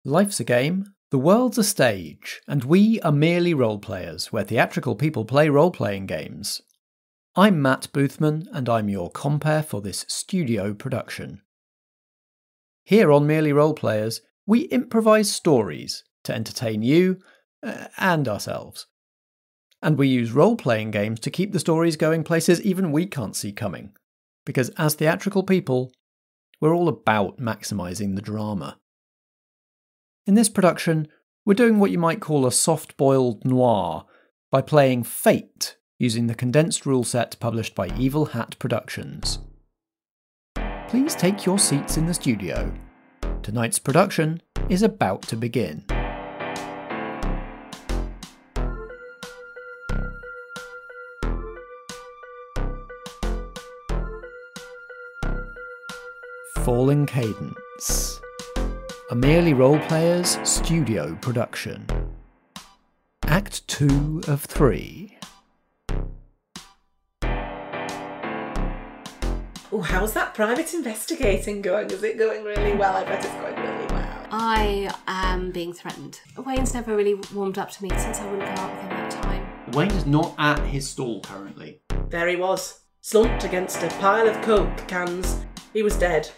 Life's a game, the world's a stage, and we are merely role-players, where theatrical people play role-playing games. I'm Matt Boothman, and I'm your compere for this studio production. Here on Merely Role-Players, we improvise stories to entertain you and ourselves. And we use role-playing games to keep the stories going places even we can't see coming. Because as theatrical people, we're all about maximising the drama. In this production, we're doing what you might call a soft-boiled noir by playing Fate using the condensed rule set published by Evil Hat Productions. Please take your seats in the studio. Tonight's production is about to begin. Falling Cadence, a Merely Role-Players studio production. Act 2 of 3. Oh, how's that private investigating going? Is it going really well? I bet it's going really well. I am being threatened. Wayne's never really warmed up to me since I wouldn't go out with him that time. Wayne is not at his stall currently. There he was, slumped against a pile of Coke cans. He was dead.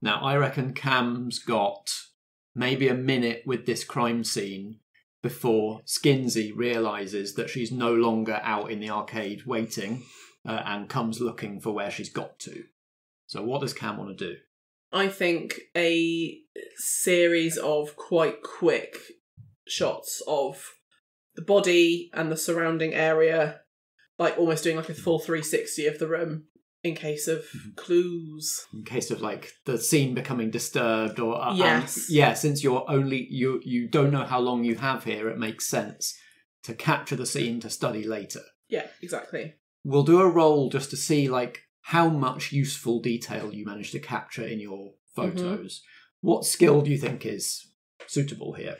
Now, I reckon Cam's got maybe a minute with this crime scene before Skinsy realises that she's no longer out in the arcade waiting and comes looking for where she's got to. So what does Cam want to do? I think a series of quite quick shots of the body and the surrounding area, like almost doing like a full 360 of the room. In case of clues. In case of like the scene becoming disturbed or yes. Since you don't know how long you have here, it makes sense to capture the scene to study later. Yeah, exactly. We'll do a roll just to see like how much useful detail you manage to capture in your photos. What skill do you think is suitable here?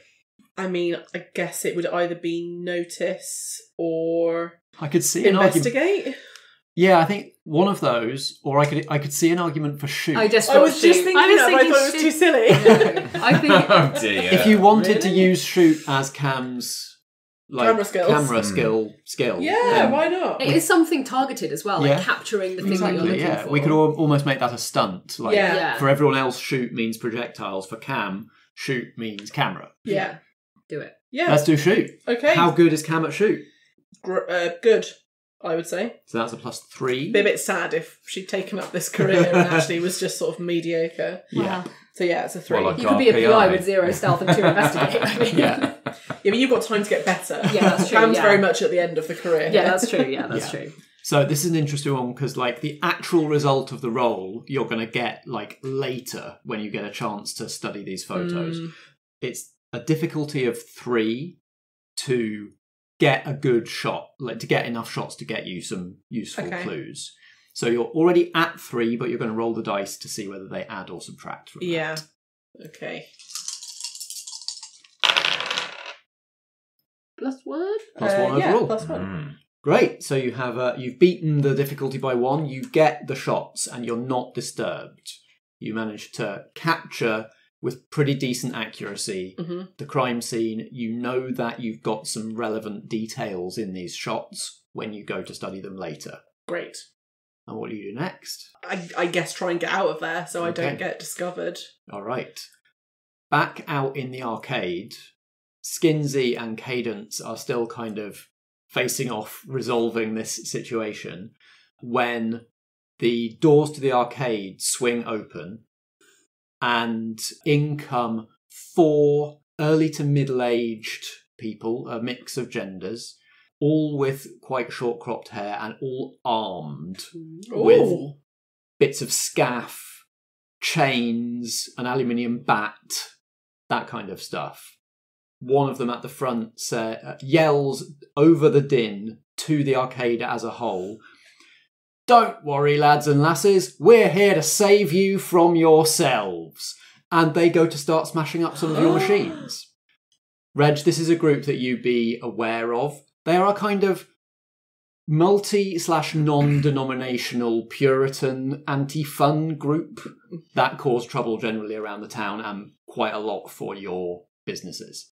I mean, I guess it would either be notice or I could see investigate. Yeah, I think one of those, or I could see an argument for shoot. I was just thinking that, but I thought it was too silly. I think oh dear. If you wanted to use shoot as Cam's camera skill, yeah, why not? It is something targeted as well, like capturing the thing that you're looking for. We could almost make that a stunt. Like Yeah. for everyone else, shoot means projectiles. For Cam, shoot means camera. Yeah. Do it. Yeah. Let's do shoot. Okay. How good is Cam at shoot? Good, I would say. So that's a +3. Be a bit sad if she'd taken up this career and actually was just sort of mediocre. Yeah. So yeah, it's a 3. Well, like You could be a PI RPI. with 0 stealth and 2 investigate. I mean. Yeah. Yeah, but you've got time to get better. Yeah, that's true. Cam's yeah. very much at the end of the career. Yeah, that's true. Yeah, that's true. So this is an interesting one because like the actual result of the roll you're going to get like later when you get a chance to study these photos. It's a difficulty of 3 to get a good shot, like to get enough shots to get you some useful clues. So you're already at 3, but you're going to roll the dice to see whether they add or subtract from Yeah. that. Okay. +1? +1 yeah, overall. +1. Great. So you have you've beaten the difficulty by 1. You get the shots, and you're not disturbed. You manage to capture with pretty decent accuracy the crime scene. You know that you've got some relevant details in these shots when you go to study them later. Great. And what do you do next? I guess try and get out of there so I Okay. don't get discovered. All right. Back out in the arcade, Skinsy and Cadence are still kind of facing off, resolving this situation, when the doors to the arcade swing open and in come 4 early to middle-aged people, a mix of genders, all with quite short cropped hair and all armed with bits of scaff, chains, an aluminium bat, that kind of stuff. One of them at the front yells over the din to the arcade as a whole. Don't worry, lads and lasses, we're here to save you from yourselves. And they go to start smashing up some of your machines. Reg, this is a group that you be aware of. They are a kind of multi/non-denominational Puritan anti-fun group that cause trouble generally around the town and quite a lot for your businesses.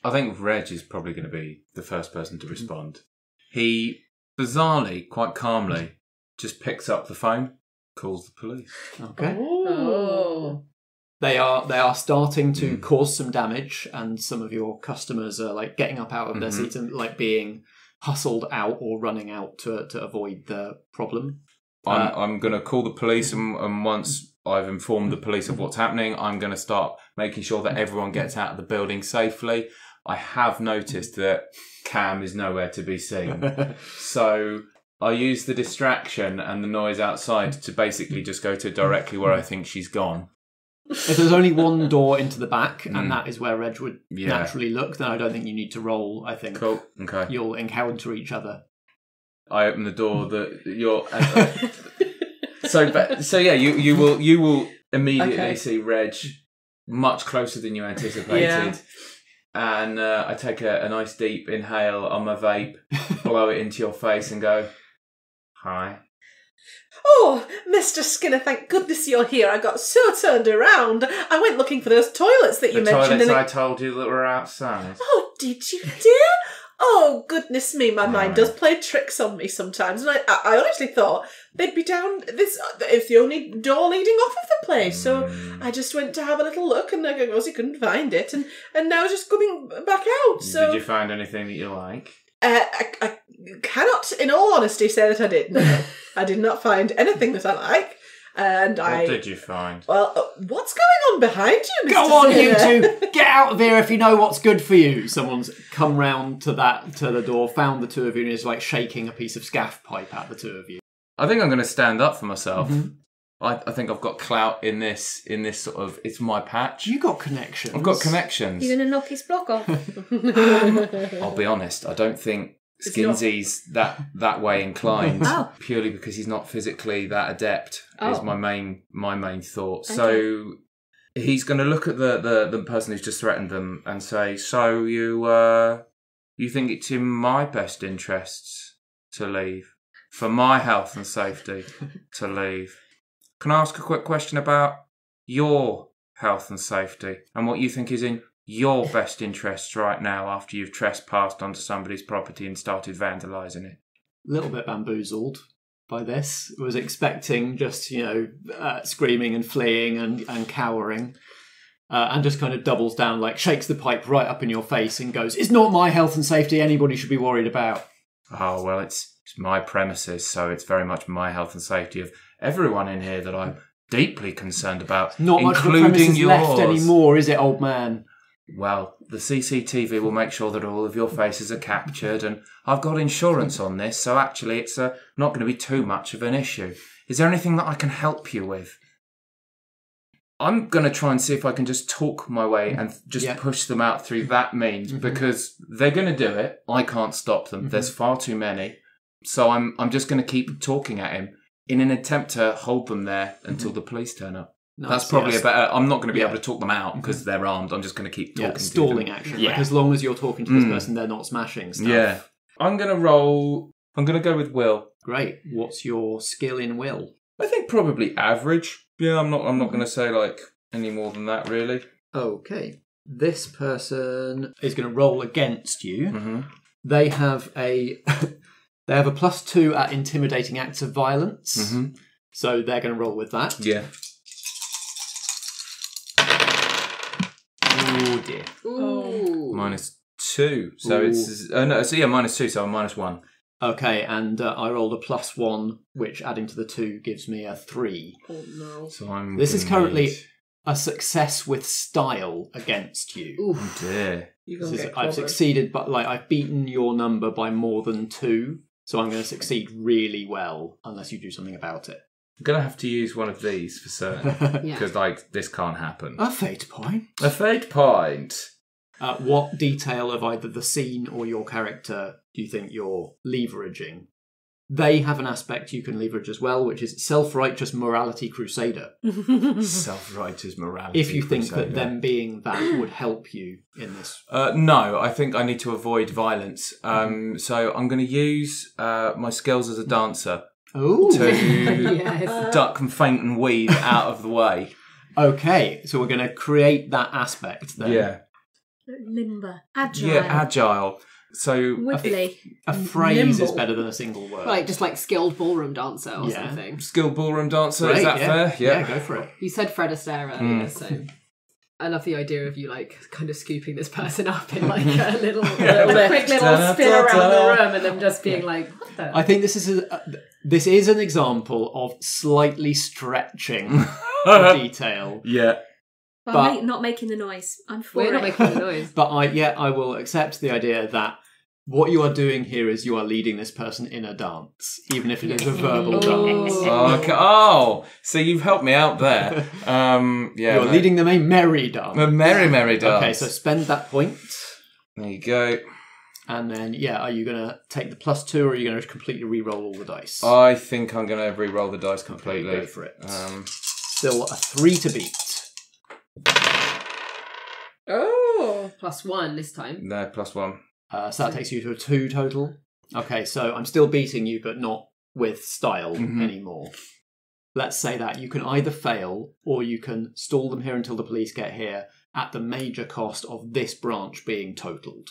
I think Reg is probably going to be the first person to respond. He, bizarrely, quite calmly, just picks up the phone, calls the police. Okay. Oh. They are starting to cause some damage, and some of your customers are like getting up out of their seats and like being hustled out or running out to avoid the problem. I'm going to call the police, and once I've informed the police of what's happening, I'm going to start making sure that everyone gets out of the building safely. I have noticed that Cam is nowhere to be seen. So I use the distraction and the noise outside to basically just go to directly where I think she's gone. If there's only one door into the back, and that is where Reg would naturally look, then I don't think you need to roll. I think cool. Okay. You'll encounter each other. I open the door that you're. So yeah, you will immediately see Reg much closer than you anticipated, and I take a nice deep inhale on my vape, blow it into your face, and go, "Hi." Oh, Mr. Skinner, thank goodness you're here. I got so turned around. I went looking for those toilets that you mentioned. The toilets I told you that were outside. Oh, did you, dear? Oh, goodness me, my mind does play tricks on me sometimes. And I honestly thought they'd be down this. It's the only door leading off of the place. So I just went to have a little look, and I obviously couldn't find it. And now just coming back out. So did you find anything that you like? I cannot, in all honesty, say that I did. No, I did not find anything that I like. And what did you find? Well, what's going on behind you, Mr. Go on, Skinner? you two! Get out of here if you know what's good for you. Someone's come round to the door, found the two of you, and is like shaking a piece of scaff pipe at the two of you. I think I'm going to stand up for myself. I think I've got clout in this sort of. It's my patch. You got connections. I've got connections. You're going to knock his block off? I'll be honest. I don't think Skinsy's that way inclined. Purely because he's not physically that adept. Is my main thought. Okay. So he's going to look at the person who's just threatened them and say, "So you think it's in my best interests to leave, for my health and safety to leave? Can I ask a quick question about your health and safety and what you think is in your best interests right now after you've trespassed onto somebody's property and started vandalising it?" A little bit bamboozled by this. Was expecting just, screaming and fleeing and cowering. And just kind of doubles down, like shakes the pipe right up in your face and goes, "It's not my health and safety anybody should be worried about." Oh, well, it's my premises, so it's very much my health and safety of everyone in here that I'm deeply concerned about, not much including of a premises yours. Left anymore, is it, old man? Well, the CCTV will make sure that all of your faces are captured, and I've got insurance on this, so actually it's not going to be too much of an issue. Is there anything that I can help you with? I'm going to try and see if I can just talk my way and just push them out through that means, because they're going to do it. I can't stop them. There's far too many. So I'm just going to keep talking at him in an attempt to hold them there until the police turn up. Nice, that's probably a better. I'm not going to be able to talk them out because they're armed. I'm just going to keep talking. Stalling to them. action. Like, as long as you're talking to this person, they're not smashing stuff. Yeah. I'm going to roll. I'm going to go with will. Great. What's your skill in will? I think probably average. Yeah, I'm not going to say like any more than that really. Okay. This person is going to roll against you. They have a +2 at intimidating acts of violence. So they're going to roll with that. Yeah. Oh dear. Ooh. -2. So it's -2. So I'm -1. Okay, and I rolled a +1, which adding to the 2 gives me a 3. Oh no. So this is currently a success with style against you. Oh dear. I've succeeded, but I've beaten your number by more than 2, so I'm going to succeed really well unless you do something about it. I'm going to have to use one of these for certain, because this can't happen. A fate point. A fate point. What detail of either the scene or your character do you think you're leveraging? They have an aspect you can leverage as well, which is self-righteous morality crusader. Self-righteous morality If you think crusader. that them being that would help you in this. No, I think I need to avoid violence. So I'm going to use my skills as a dancer to duck and feint and weave out of the way. Okay, so we're going to create that aspect then. Yeah. Limber. Agile. Yeah, agile. So Wibbly. A phrase is Nimble. better than a single word. Like, just like skilled ballroom dancer or Yeah. something. skilled ballroom dancer, Great, is that fair? Yeah, go for it. You said Fred Astaire earlier, so I love the idea of you like kind of scooping this person up in like a little, a quick little spin around the room and them just being like, what the? I think this is an example of slightly stretching the detail. Yeah. But not making the noise. I'm for We're it. not making the noise. But I will accept the idea that what you are doing here is you are leading this person in a dance, even if it is a verbal dance. Okay. Oh, so you've helped me out there. Yeah. You're leading them a merry dance. a merry dance. Okay, so spend that point. There you go. And then, are you going to take the +2 or are you going to completely re-roll all the dice? I think I'm going to re-roll the dice completely. Go for it. Still a 3 to beat. Oh, +1 this time. No, +1. So that takes you to a 2 total. Okay, so I'm still beating you, but not with style anymore. Let's say that you can either fail or you can stall them here until the police get here at the major cost of this branch being totaled.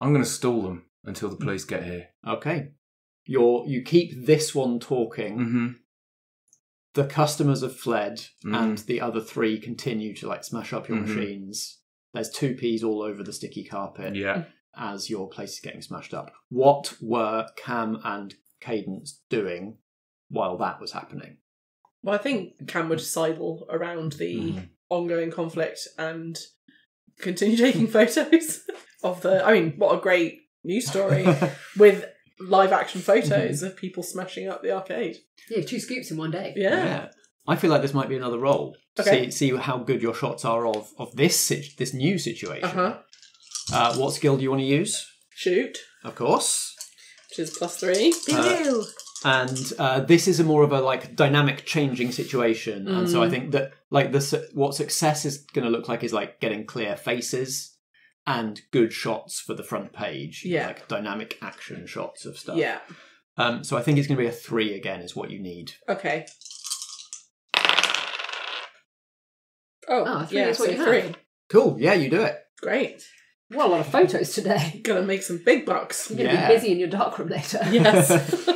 I'm going to stall them until the police get here. Okay. You keep this one talking. Mm-hmm. The customers have fled and the other 3 continue to like smash up your machines. There's 2 Ps all over the sticky carpet. Yeah. As your place is getting smashed up. What were Cam and Cadence doing while that was happening? Well, I think Cam would sidle around the ongoing conflict and continue taking photos of the... I mean, what a great news story with live action photos of people smashing up the arcade. Yeah, 2 scoops in one day. Yeah. I feel like this might be another role. Okay. See how good your shots are of this new situation. Uh-huh. What skill do you want to use? Shoot, Of course. which is +3. Boo! And this is a more of a like dynamic changing situation, and so I think that like what success is going to look like is like getting clear faces and good shots for the front page, like dynamic action shots of stuff. Yeah. So I think it's going to be a 3 again is what you need. Okay. Oh, 3 is what you have. 3. Cool. Yeah, you do it. Great. What a lot of photos today. Gonna make some big bucks. You're going to be busy in your darkroom later. Yes.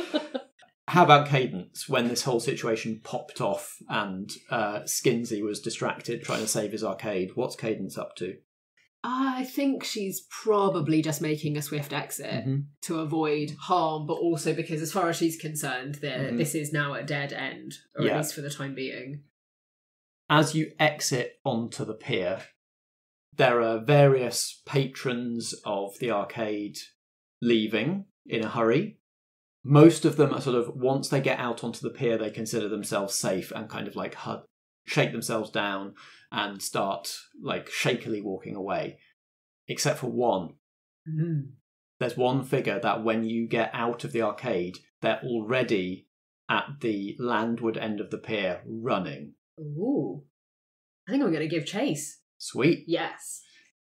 How about Cadence when this whole situation popped off and Skinsy was distracted trying to save his arcade? What's Cadence up to? I think she's probably just making a swift exit to avoid harm, but also because as far as she's concerned, this is now a dead end, or at least for the time being. As you exit onto the pier, there are various patrons of the arcade leaving in a hurry. Most of them are sort of, once they get out onto the pier, they consider themselves safe and kind of like shake themselves down and start like shakily walking away. Except for one. There's one figure that when you get out of the arcade, they're already at the landward end of the pier running. Ooh. I think I'm going to give chase. Sweet. Yes.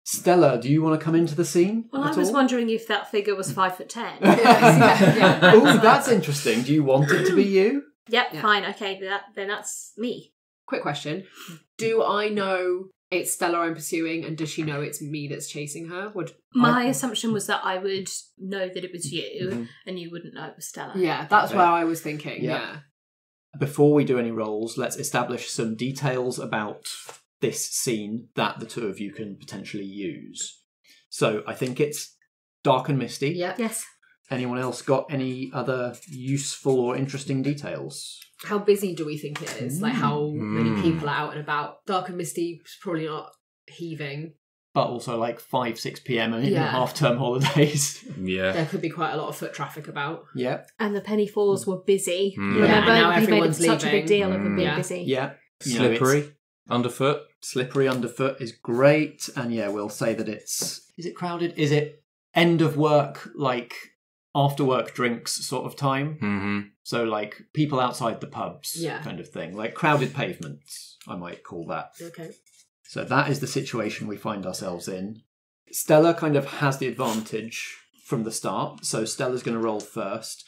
Stella, do you want to come into the scene? Well, I at was all? wondering if that figure was 5'10". Oh, that's interesting. Do you want it to be you? Yep, Yeah. fine. Okay, then that's me. Quick question. Do I know it's Stella I'm pursuing, and does she know it's me that's chasing her? My assumption was that I would know that it was you, and you wouldn't know it was Stella. Yeah, that's Okay. where I was thinking. Yeah. Yeah. Before we do any rolls, let's establish some details about this scene that the two of you can potentially use. So I think it's dark and misty. Yeah. Yes. Anyone else got any other useful or interesting details? How busy do we think it is? Like how many people are out and about? Dark and misty is probably not heaving. But also like 5-6 p.m. and in the Yeah. half-term holidays. Yeah. There could be quite a lot of foot traffic about. Yep. And the Penny Falls were busy. Yeah, Remember, now he made everyone's such a big leaving. deal of them being Yeah. busy. Yeah. You know, Slippery. Underfoot. slippery underfoot is great. And yeah, we'll say that it's... Is it crowded? Is it end of work, like after work drinks sort of time. Mm-hmm. So like people outside the pubs kind of thing. Like crowded pavements, I might call that. Okay. So that is the situation we find ourselves in. Stella kind of has the advantage from the start. So Stella's going to roll first.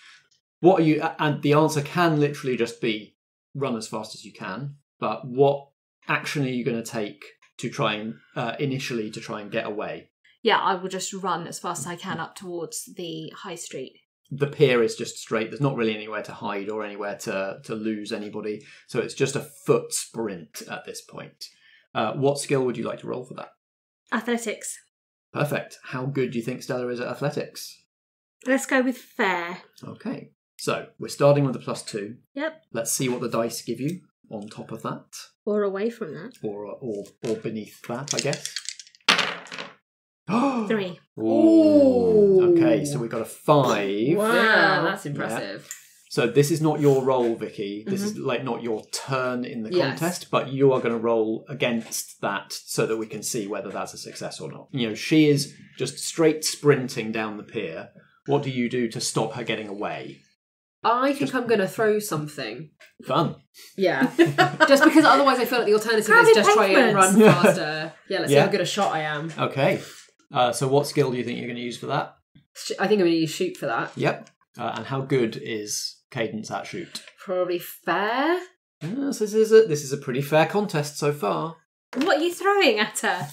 What are you... And the answer can literally just be run as fast as you can. But what action are you going to take to try and... initially to try and get away? Yeah, I will just run as fast as I can up towards the high street. The pier is just straight. There's not really anywhere to hide or anywhere to lose anybody. So it's just a foot sprint at this point. What skill would you like to roll for that? Athletics. Perfect. How good do you think Stella is at athletics? Let's go with fair. Okay. So we're starting with a +2. Yep. Let's see what the dice give you on top of that. Or away from that. Or beneath that, I guess. 3. Ooh. Okay, so we got a 5. Wow, yeah, that's impressive. Yeah. So this is not your roll, Vikki. This is like not your turn in the contest, but you are going to roll against that so that we can see whether that's a success or not. You know, she is just straight sprinting down the pier. What do you do to stop her getting away? I think I'm going to throw something. Fun. Yeah. Just because otherwise I feel like the alternative is just try and run faster. Yeah, let's see how good a shot I am. Okay. So what skill do you think you're going to use for that? I think I'm going to use shoot for that. Yep. And how good is Cadence at shoot? Probably fair. Yes, this is a pretty fair contest so far. What are you throwing at her?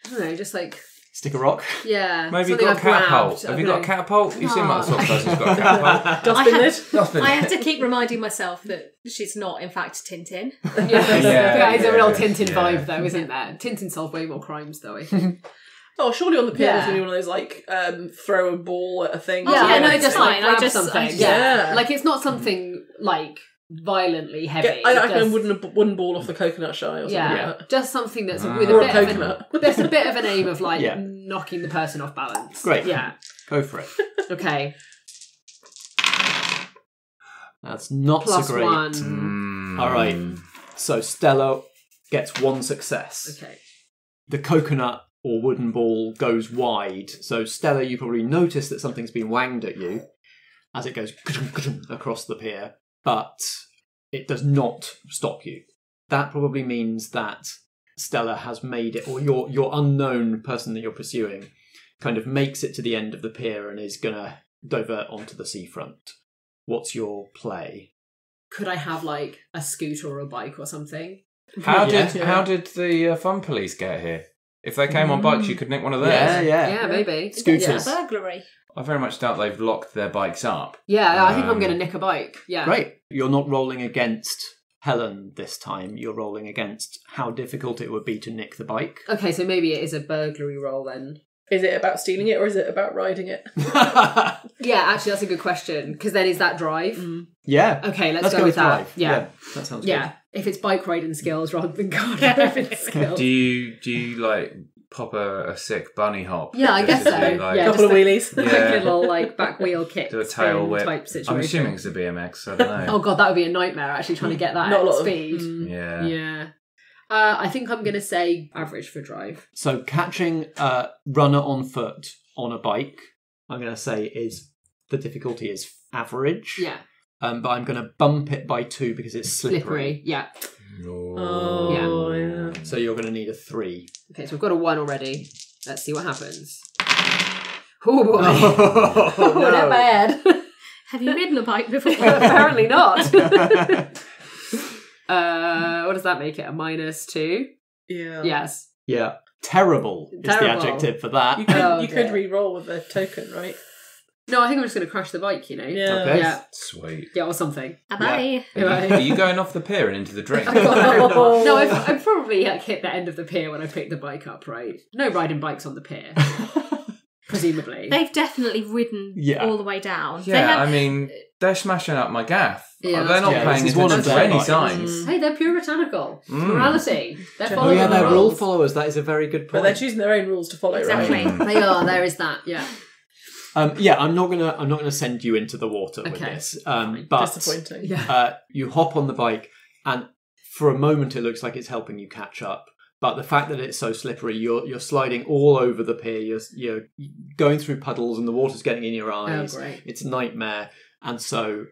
I don't know, just like... Stick a rock? Yeah. Maybe you've got a catapult. Have you got a catapult? You seem like the sort of person who's got a catapult. I have to keep reminding myself that she's not, in fact, Tintin. That is a real Tintin vibe, though, isn't there? Tintin solved way more crimes, though, I think. Oh, surely on the pier there's going to be one of those, like, throw a ball at a thing. Yeah, no, just fine. I just something. Yeah. Like, it's not something, like, violently heavy. I reckon a wooden ball off the coconut shy or something like that. Just something that's with or a bit coconut. There's a bit of an aim of, like, knocking the person off balance. Great. Yeah. Go for it. Okay. That's not +1. so great. All right. So Stella gets 1 success. Okay. The coconut or wooden ball goes wide. So Stella, you probably notice that something's been wanged at you as it goes across the pier, but it does not stop you. That probably means that Stella has made it, or your unknown person that you're pursuing kind of makes it to the end of the pier and is going to divert onto the seafront. What's your play? Could I have, like, a scooter or a bike or something? How did the fun police get here? If they came on bikes, you could nick one of theirs. Yeah, maybe. Scooters. Yeah, burglary. I very much doubt they've locked their bikes up. Yeah, I think I'm going to nick a bike. Yeah. Great. You're not rolling against Helen this time. You're rolling against how difficult it would be to nick the bike. Okay, so maybe it is a burglary roll then. Is it about stealing it or is it about riding it? Yeah, actually, that's a good question. Because then is that drive? Yeah. Okay, let's go with that. drive. Yeah. That sounds Yeah. good. If it's bike riding skills rather than car driving skills. Do you like pop a sick bunny hop? Yeah, I guess so. Like, Yeah, couple of wheelies. Like a little like back wheel kick. Do a tail whip type situation. I'm assuming it's a BMX. I don't know. Oh god, that would be a nightmare actually trying to get that Not a at lot of- speed. Yeah. Yeah. I think I'm going to say average for drive. So catching a runner on foot on a bike, I'm going to say the difficulty is average. Yeah. But I'm going to bump it by 2 because it's slippery. Yeah. Oh, yeah. So you're going to need a 3. Okay, so we've got a 1 already. Let's see what happens. Oh boy. Oh, no. Not bad. Have you ridden a bike before? Apparently not. What does that make it? A -2? Yeah. Yes. Yeah. Terrible is the Terrible. adjective for that. You could re-roll with the token, right? No, I think I'm just going to crash the bike, you know? Yeah. Okay. Yeah. Sweet. Yeah, or something. Bye. Are you going off the pier and into the drink? No, I've probably hit the end of the pier when I picked the bike up, right? No riding bikes on the pier. Presumably. They've definitely ridden Yeah. all the way down. Yeah, I mean, they're smashing up my gaff. Yeah, They're not Yeah, paying this is one attention of to their any bikes. signs. Hey, they're puritanical. Morality. They're Oh, Oh following yeah, the they're rule rules. followers. That is a very good But point. they're choosing their own rules to follow, Exactly. right? They are. There is that. Yeah. Yeah, I'm not gonna send you into the water with Okay. this. But Disappointing. Yeah. you hop on the bike, and for a moment it looks like it's helping you catch up. But the fact that it's so slippery, you're sliding all over the pier. You're going through puddles, and the water's getting in your eyes. Oh, great. It's a nightmare. And so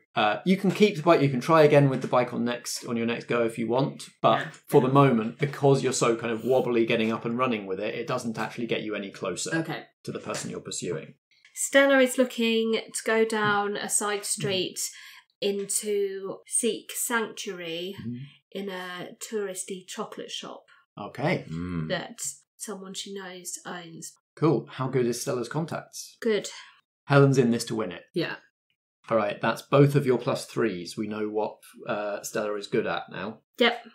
you can keep the bike. You can try again with the bike on your next go if you want. But for the moment, because you're so kind of wobbly getting up and running with it, it doesn't actually get you any closer to the person you're pursuing. Stella is looking to go down a side street into seek sanctuary in a touristy chocolate shop. Okay. That someone she knows owns. Cool. How good is Stella's contacts? Good. Helen's in this to win it. Yeah. All right, that's both of your +3s. We know what Stella is good at now. Yep.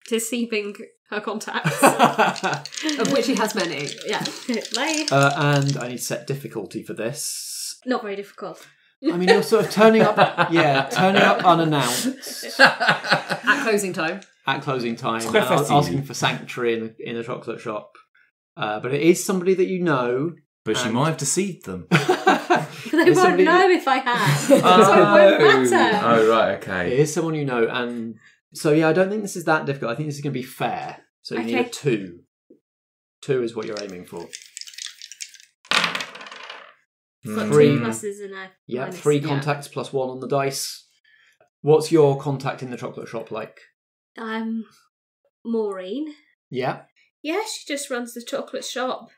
Deceiving her contacts. Of which she has many. Yeah. Bye. And I need to set difficulty for this. Not very difficult. I mean, you're sort of turning up unannounced. At closing time. At closing time. Asking for sanctuary in a chocolate shop. But it is somebody that you know. But she might have deceived them. They won't know if I have. So it won't matter. Oh, right, okay. It is someone you know. And so, I don't think this is that difficult. I think this is going to be fair. So you need a 2. 2 is what you're aiming for. Got 2 pluses and a minus. 3 contacts plus 1 on the dice. What's your contact in the chocolate shop like? Maureen. Yeah. Yeah, she just runs the chocolate shop.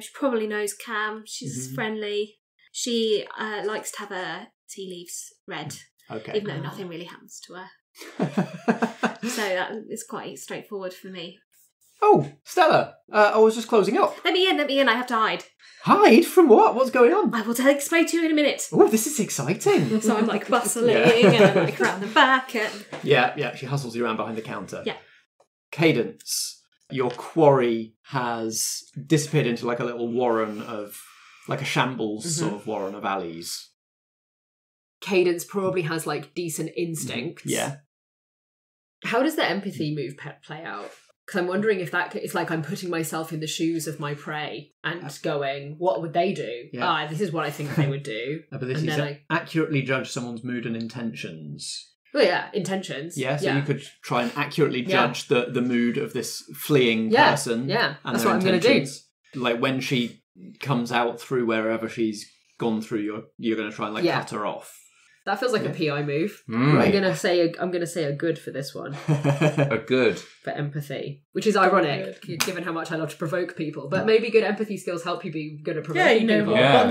She probably knows Cam. She's friendly. She likes to have her tea leaves read. Okay. Even though nothing really happens to her. So that is quite straightforward for me. Oh, Stella, I was just closing up. Let me in, I have to hide. Hide? From what? What's going on? I will explain to you in a minute. Oh, this is exciting. So I'm like bustling and I'm like around the back. And... Yeah, she hustles you around behind the counter. Yeah. Cadence, your quarry has disappeared into like a little warren of, like a shambles sort of warren of alleys. Cadence probably has like decent instincts. Yeah. How does the empathy move play out? Because I'm wondering if that it's like I'm putting myself in the shoes of my prey and going, what would they do? Yeah. This is what I think they would do. But this is accurately judge someone's mood and intentions. Well, yeah, intentions. Yeah, so you could try and accurately judge the mood of this fleeing person. Yeah, and that's what I'm going to do. Like when she comes out through wherever she's gone through, you're going to try and cut her off. That feels like a PI move. Right. I'm gonna say a good for this one. A good for empathy, which is ironic given how much I love to provoke people. But maybe good empathy skills help you be good at provoking people. Yeah,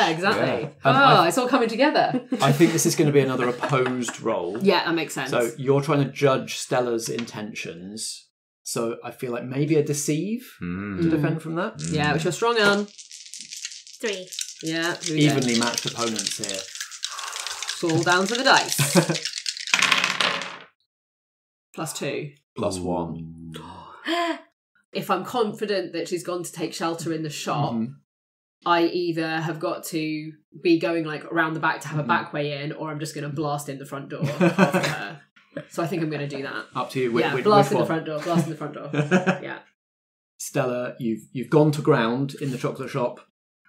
exactly. Yeah. It's all coming together. I think this is going to be another opposed roll. Yeah, that makes sense. So you're trying to judge Stella's intentions. So I feel like maybe a deceive to defend from that. Yeah, which you're strong on. 3. Yeah, evenly matched opponents here. It's all down to the dice. +2. +1. If I'm confident that she's gone to take shelter in the shop, I either have got to be going like around the back to have a back way in, or I'm just going to blast in the front door after her. So I think I'm going to do that. Up to you. Blast in the front door. Blast in the front door. Yeah. Stella, you've gone to ground in the chocolate shop.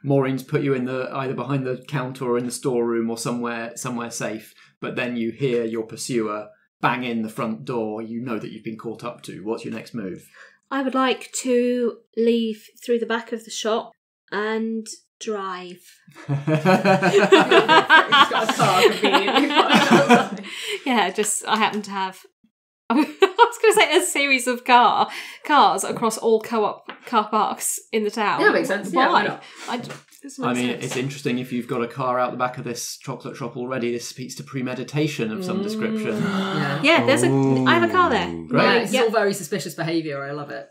Maureen's put you in either behind the counter or in the storeroom or somewhere safe. But then you hear your pursuer bang in the front door. You know that you've been caught up to. What's your next move? I would like to leave through the back of the shop and drive. He's got a car conveniently. Yeah, I happen to have. I was going to say a series of cars across all co-op car parks in the town. Yeah, makes sense. Why? Yeah, why not? I mean, it's interesting if you've got a car out the back of this chocolate shop already. This speaks to premeditation of some description. Yeah, I have a car there. Great. Yeah, it's all very suspicious behaviour. I love it.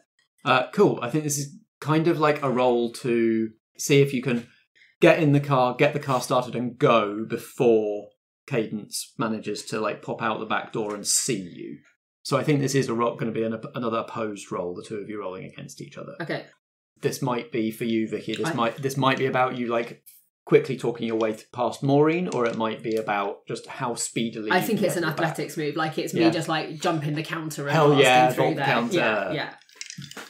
Cool. I think this is kind of like a roll to see if you can get in the car, get the car started and go before Cadence manages to pop out the back door and see you. So I think this is going to be another opposed roll, the two of you rolling against each other. Okay. This might be for you, Vikki. This might be about you quickly talking your way past Maureen, or it might be about just how speedily. I think it's an athletics move. It's me just jumping the counter and hell yeah, through there. Counter. Yeah.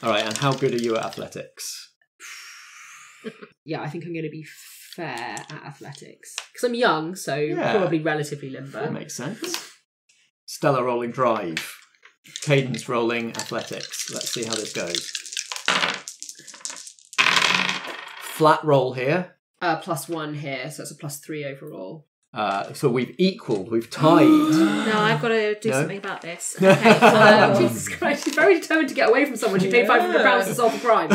All right, and how good are you at athletics? Yeah, I think I'm going to be fair at athletics because I'm young, so probably relatively limber. That makes sense. Stella rolling drive. Cadence rolling athletics. Let's see how this goes. Flat roll here. +1 here, so it's a +3 overall. So we've equalled. We've tied. No, I've got to do something about this. Okay. Jesus Christ, she's very determined to get away from someone. She paid £500 to solve a crime.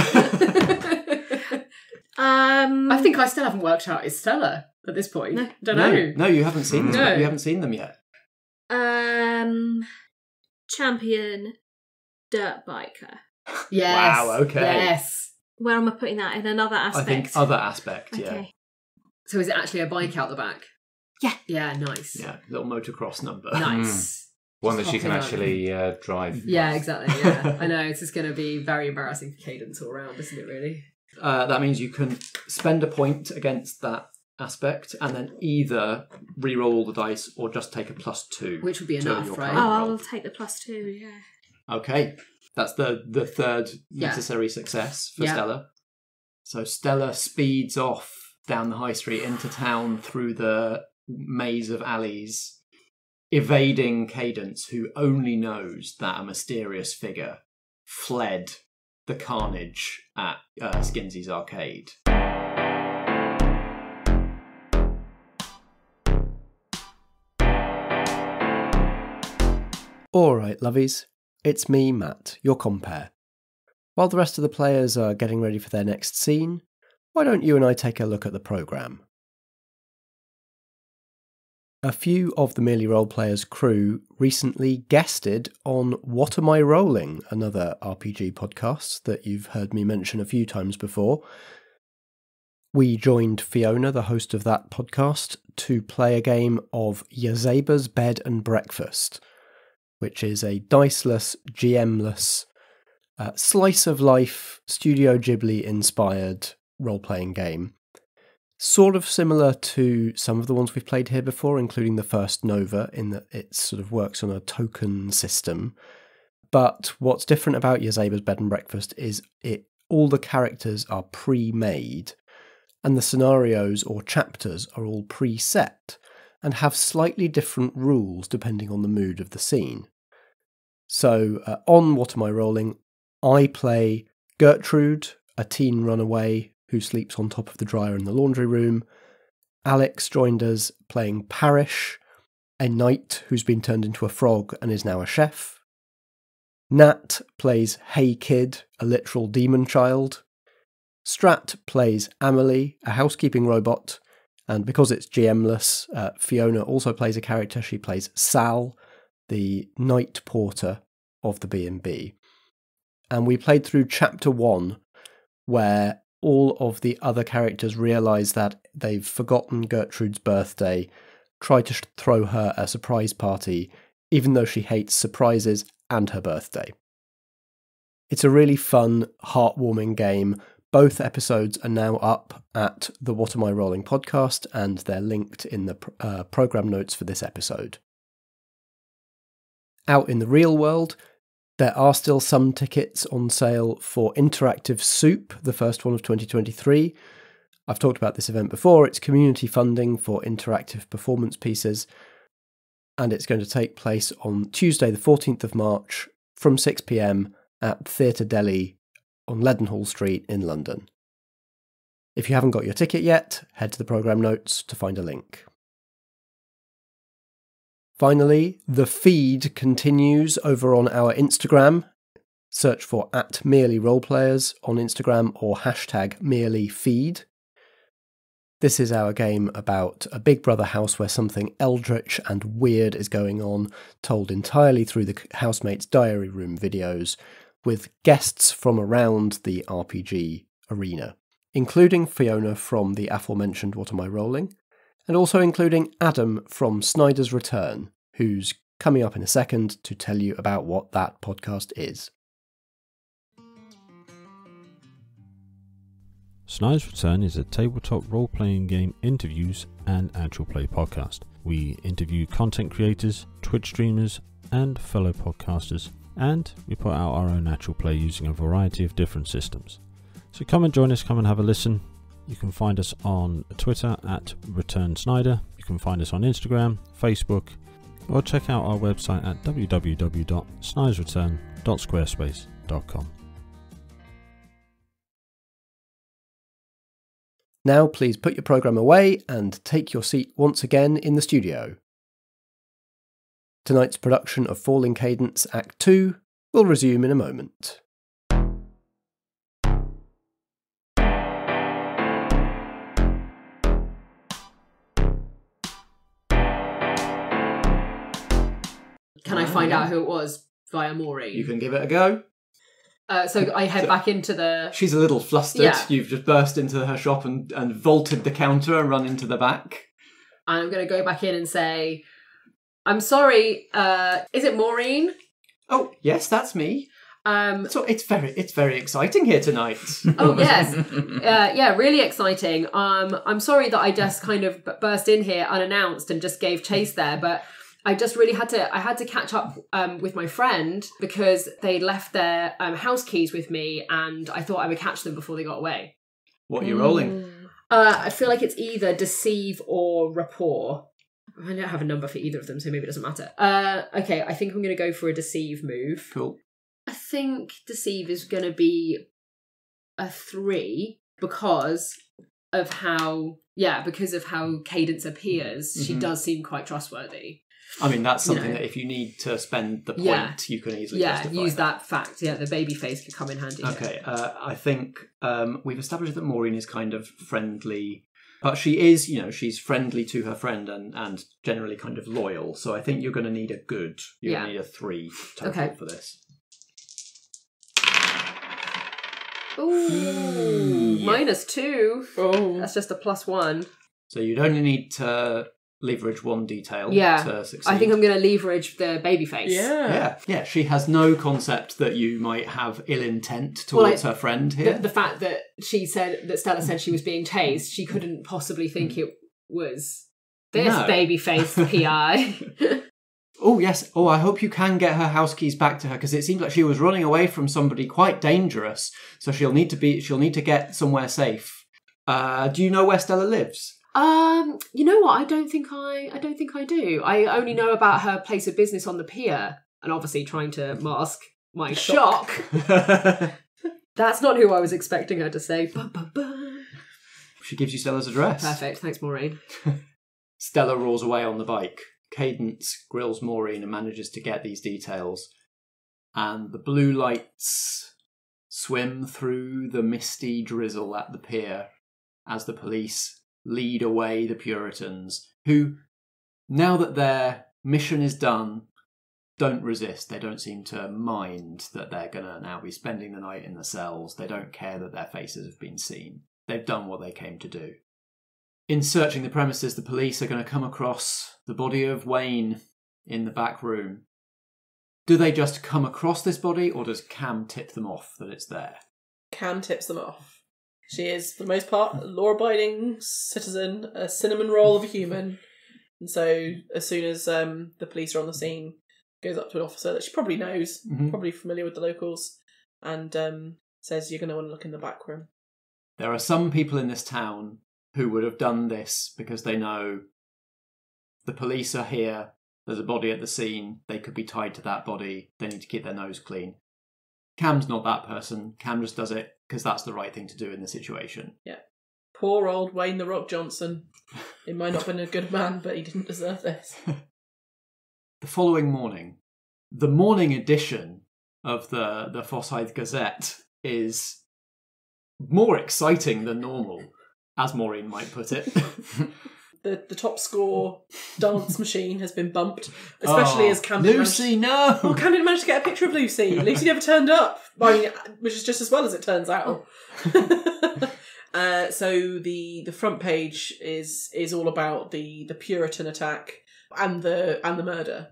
I think I still haven't worked out is Stella at this point. No. Don't know. No, you haven't seen them. No. You haven't seen them yet. Champion dirt biker. Yes. Wow, okay. Yes. Where am I putting that? In another aspect? I think other aspect, yeah. Okay. So is it actually a bike out the back? Yeah. Yeah, nice. Yeah, little motocross number. Nice. One that Just she can hopping actually drive. Yeah, exactly. Yeah, I know. It's just going to be very embarrassing for Cadence all round, isn't it, really? That means you can spend a point against that aspect and then either re-roll all the dice or just take a +2. Which would be to enough, your right? current Oh, roll. I'll take the +2, yeah. Okay, that's the third necessary success for Stella. So Stella speeds off down the high street into town through the maze of alleys, evading Cadence, who only knows that a mysterious figure fled the carnage at Skinsy's arcade. Alright, lovies, it's me, Matt, your compere. While the rest of the players are getting ready for their next scene, why don't you and I take a look at the programme? A few of the Merely Role Players crew recently guested on What Am I Rolling, another RPG podcast that you've heard me mention a few times before. We joined Fiona, the host of that podcast, to play a game of Yazeba's Bed and Breakfast, which is a diceless, GM-less, slice-of-life, Studio Ghibli-inspired role-playing game. Sort of similar to some of the ones we've played here before, including the first Nova, in that it sort of works on a token system. But what's different about Yazeba's Bed and Breakfast is all the characters are pre-made, and the scenarios or chapters are all preset, and have slightly different rules depending on the mood of the scene. So, on What Am I Rolling, I play Gertrude, a teen runaway who sleeps on top of the dryer in the laundry room. Alex joined us playing Parish, a knight who's been turned into a frog and is now a chef. Nat plays Hey Kid, a literal demon child. Strat plays Amelie, a housekeeping robot. And because it's GM-less, Fiona also plays a character. She plays Sal, the night porter of the B&B. And we played through Chapter 1, where all of the other characters realise that they've forgotten Gertrude's birthday, try to throw her a surprise party, even though she hates surprises and her birthday. It's a really fun, heartwarming game. Both episodes are now up at the What Am I Rolling podcast, and they're linked in the programme notes for this episode. Out in the real world, there are still some tickets on sale for Interactive Soup, the first one of 2023. I've talked about this event before. It's community funding for interactive performance pieces, and it's going to take place on Tuesday the 14th of March from 6 p.m. at Theatre Delhi on Leadenhall Street in London. If you haven't got your ticket yet, head to the programme notes to find a link. Finally, the feed continues over on our Instagram. Search for @merelyroleplayers on Instagram or #merelyfeed. This is our game about a Big Brother house where something eldritch and weird is going on, told entirely through the housemates' diary room videos, with guests from around the RPG arena, including Fiona from the aforementioned What Am I Rolling, and also including Adam from Snyder's Return, who's coming up in a second to tell you about what that podcast is. Snyder's Return is a tabletop role-playing game interviews and actual play podcast. We interview content creators, Twitch streamers, and fellow podcasters, and we put out our own actual play using a variety of different systems. So come and join us, come and have a listen. You can find us on Twitter @ReturnSnyder. You can find us on Instagram, Facebook, or check out our website at www.snidesreturn.squarespace.com. Now please put your programme away and take your seat once again in the studio. Tonight's production of Falling Cadence Act 2 will resume in a moment. Can I find out who it was via Maureen? You can give it a go. So I head back into the... She's a little flustered. Yeah. You've just burst into her shop and vaulted the counter and run into the back. I'm going to go back in and say, I'm sorry, is it Maureen? Oh, yes, that's me. So it's very exciting here tonight. Oh, yes. Yeah, really exciting. I'm sorry that I just kind of burst in here unannounced and just gave chase there, but I just really had to catch up with my friend because they left their house keys with me and I thought I would catch them before they got away. What are you rolling? I feel like it's either deceive or rapport. I don't have a number for either of them, so maybe it doesn't matter. Okay, I think I'm going to go for a deceive move. Cool. I think deceive is going to be a 3 because of how Cadence appears. She does seem quite trustworthy. I mean, that's something that if you need to spend the point, you can easily justify use that fact. Yeah, the baby face could come in handy. Okay, I think we've established that Maureen is kind of friendly, but she is, she's friendly to her friend and generally kind of loyal. So I think you're going to need going to need a 3 total for this. Ooh, -2. Oh. That's just a +1. So you'd only need to leverage 1 detail to succeed. I think I'm going to leverage the baby face. Yeah. She has no concept that you might have ill intent towards her friend here. The fact that Stella said she was being chased, she couldn't possibly think it was this baby face PI. Oh, yes. Oh, I hope you can get her house keys back to her because it seems like she was running away from somebody quite dangerous. So she'll need to get somewhere safe. Do you know where Stella lives? You know what? I don't think I do. I only know about her place of business on the pier, and obviously trying to mask my shock. That's not who I was expecting her to say. She gives you Stella's address. Perfect. Thanks, Maureen. Stella roars away on the bike. Cadence grills Maureen and manages to get these details. And the blue lights swim through the misty drizzle at the pier as the police lead away the Puritans, who, now that their mission is done, don't resist. They don't seem to mind that they're going to now be spending the night in the cells. They don't care that their faces have been seen. They've done what they came to do. In searching the premises, the police are going to come across the body of Wayne in the back room. Do they just come across this body, or does Cam tip them off that it's there? Cam tips them off. She is, for the most part, a law-abiding citizen, a cinnamon roll of a human. And so, as soon as the police are on the scene, goes up to an officer that she probably knows, probably familiar with the locals, and says, "You're going to want to look in the back room." There are some people in this town who would have done this because they know the police are here, there's a body at the scene, they could be tied to that body, they need to keep their nose clean. Cam's not that person. Cam just does it because that's the right thing to do in the situation. Yeah. Poor old Wayne the Rock Johnson. He might not have been a good man, but he didn't deserve this. The following morning, the morning edition of the Forsyth Gazette is more exciting than normal, as Maureen might put it. The top score dance machine has been bumped, especially as Cam Lucy, no! Well, Cam didn't manage to get a picture of Lucy. Lucy never turned up, which is just as well as it turns out. So the front page is all about the Puritan attack and the murder.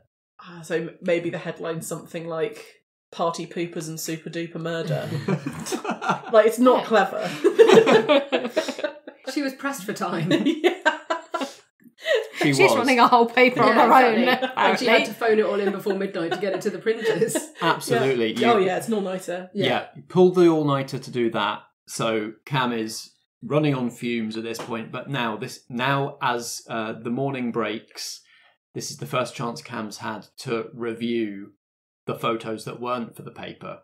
So maybe the headline's something like "Party Poopers and Super Duper Murder." Like, it's not clever. She was pressed for time. Yeah. She's running a whole paper on her own. And she had to phone it all in before midnight to get it to the printers. Absolutely. Yeah. It's an all-nighter. Yeah, you pulled the all-nighter to do that. So Cam is running on fumes at this point, but now as the morning breaks, this is the first chance Cam's had to review the photos that weren't for the paper.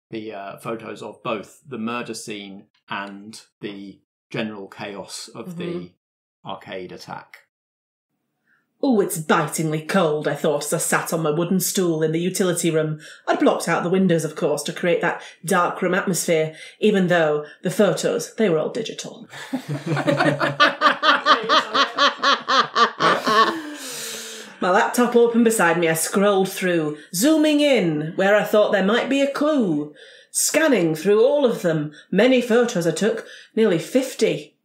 The photos of both the murder scene and the general chaos of the arcade attack. Oh, it's bitingly cold, I thought, as I sat on my wooden stool in the utility room. I'd blocked out the windows, of course, to create that dark room atmosphere, even though the photos, they were all digital. My laptop open beside me, I scrolled through, zooming in where I thought there might be a clue. Scanning through all of them, many photos I took, nearly 50.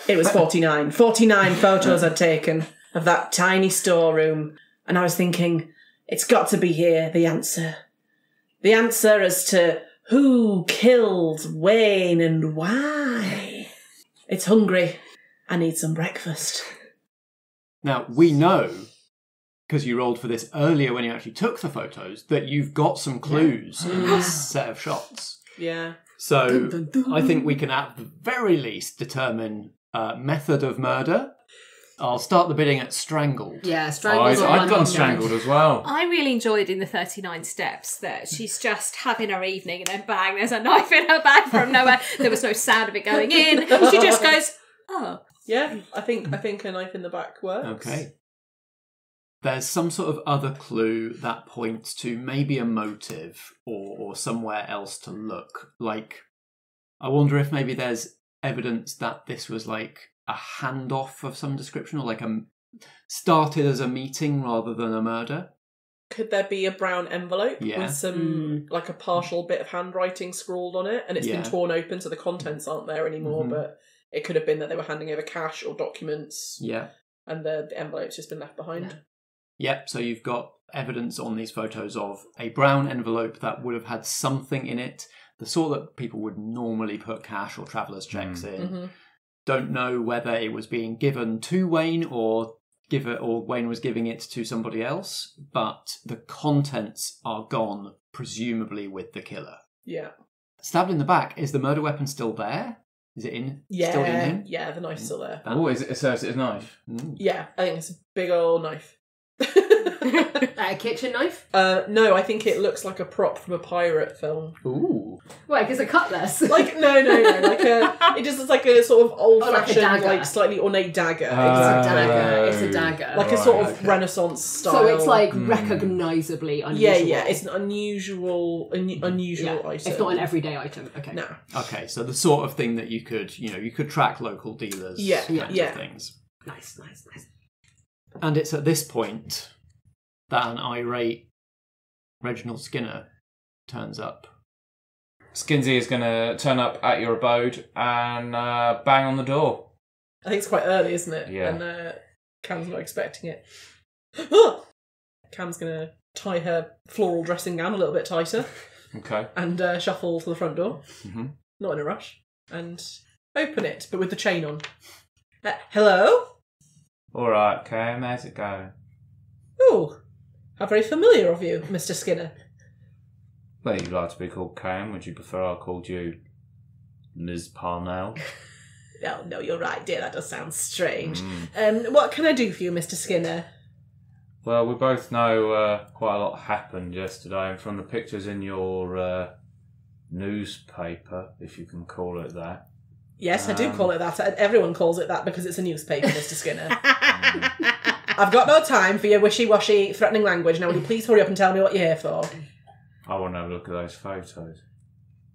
It was 49. 49 photos I'd taken of that tiny storeroom. And I was thinking, it's got to be here, the answer. The answer as to who killed Wayne and why. It's hungry. I need some breakfast. Now, we know, because you rolled for this earlier when you actually took the photos, that you've got some clues in this set of shots. Yeah. So I think we can at the very least determine method of murder. I'll start the bidding at strangled. Yeah, strangled. I've gone strangled as well. I really enjoyed in the 39 steps that she's just having her evening and then bang, there's a knife in her bag from nowhere. There was no sound of it going in. She just goes, oh. Yeah, I think a knife in the back works. Okay. There's some sort of other clue that points to maybe a motive or somewhere else to look. Like, I wonder if maybe there's evidence that this was like a handoff of some description, or like started as a meeting rather than a murder. Could there be a brown envelope with some like a partial bit of handwriting scrawled on it, and it's been torn open so the contents aren't there anymore, but it could have been that they were handing over cash or documents. Yeah. And the envelope's just been left behind. Yep, so you've got evidence on these photos of a brown envelope that would have had something in it, the sort that people would normally put cash or traveller's checks in. Don't know whether it was being given to Wayne or Wayne was giving it to somebody else, but the contents are gone, presumably with the killer. Yeah. Stabbed in the back, is the murder weapon still there? Is it in? Still in him? Yeah, the knife's still there. Oh, is it? So it's a knife? Yeah, I think it's a big old knife. A kitchen knife? No, I think it looks like a prop from a pirate film. Ooh. Wait, because a cutlass? Like, no. It just looks like a sort of old-fashioned, like slightly ornate dagger. It's a dagger. Like a sort of Renaissance style. So it's like recognisably unusual. Yeah, it's an unusual item. It's not an everyday item. Okay. No. Okay, so the sort of thing that you could track local dealers. Kinds of things. Nice. And it's at this point that an irate Reginald Skinner turns up. Skinsy is going to turn up at your abode and bang on the door. I think it's quite early, isn't it? Yeah. And Cam's not expecting it. Cam's going to tie her floral dressing gown a little bit tighter. Okay. And shuffle to the front door. Not in a rush. And open it, but with the chain on. Hello? All right, Cam, how's it going? Oh, how very familiar of you, Mr. Skinner. Well, you'd like to be called Cam. Would you prefer I called you Ms. Parnell? No, you're right, dear. That does sound strange. What can I do for you, Mr. Skinner? Well, we both know quite a lot happened yesterday, and from the pictures in your newspaper, if you can call it that. Yes, I do call it that. Everyone calls it that because it's a newspaper, Mr. Skinner. I've got no time for your wishy-washy, threatening language. Now, will you please hurry up and tell me what you're here for? I want to have a look at those photos.